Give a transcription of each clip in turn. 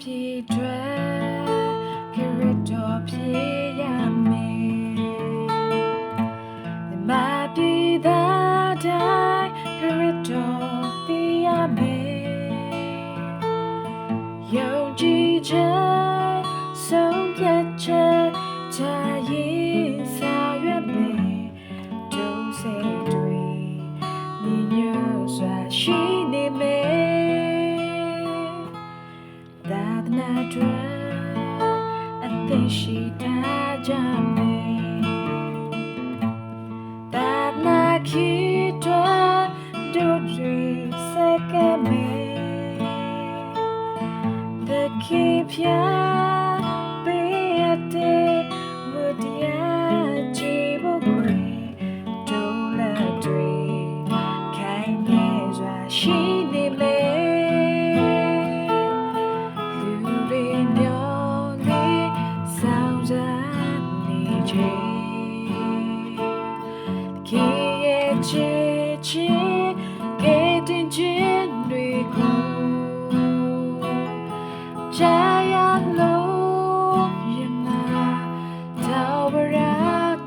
ပြည်ထွက်ခရစ်တော်ဖြစ်ရမယ်မြမပြည်သားတိုင်းခရစ်တော်သိရမယ်ယုံကြည်ချက်ဆုံးဖြတ်ချက်ချရင်ဆောင်ရွက်မယ်ဒုစိတ်တွေညီညွတ်စွာရှိနေမယ်သာသနာအတွက်အသက်ရှိထားကြမယ်သာသနာခေတ်အတွက်တို့တွေစက္ကမယ်သခင်ဖျားပေးရတဲ့ဝတ္တရားကြည်ဖို့ခွေဒုလက်တွေခိုင်မြဲစွာရှိနေမယ်လူတွေမျောလေးဆောင်စားနေခြင်းခင်ရဲ့ချစ်ချင်းကဲတင်ခြင်းတွေကိုကြာရလို့ရမတော်ဝရ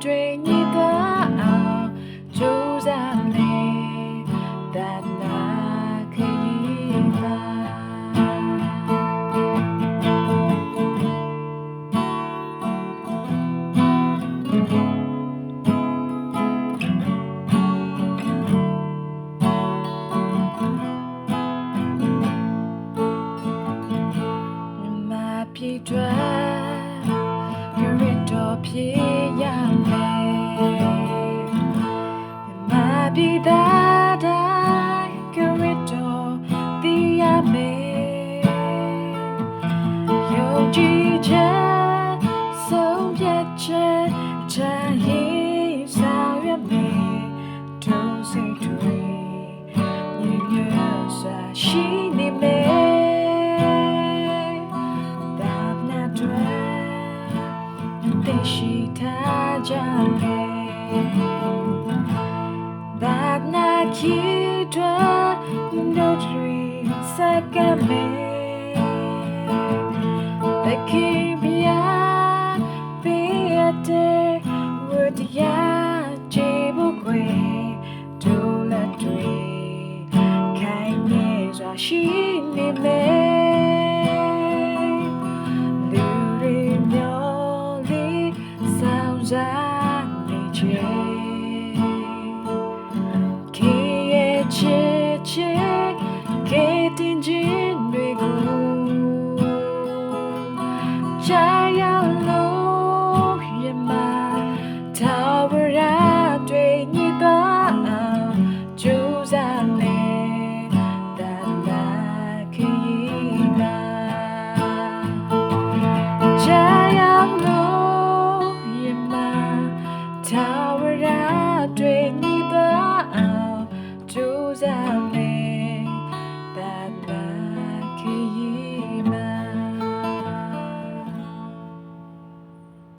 တွေညီသွားအောင်ကြိုးစားမယ်သာသနာခရီးမှာပြည်ထွက်ခရစ်တော်ဖြစ်ရမယ်မြမပြည်သားတိုင်းခရစ်တော်သိရမယ်ယုံကြည်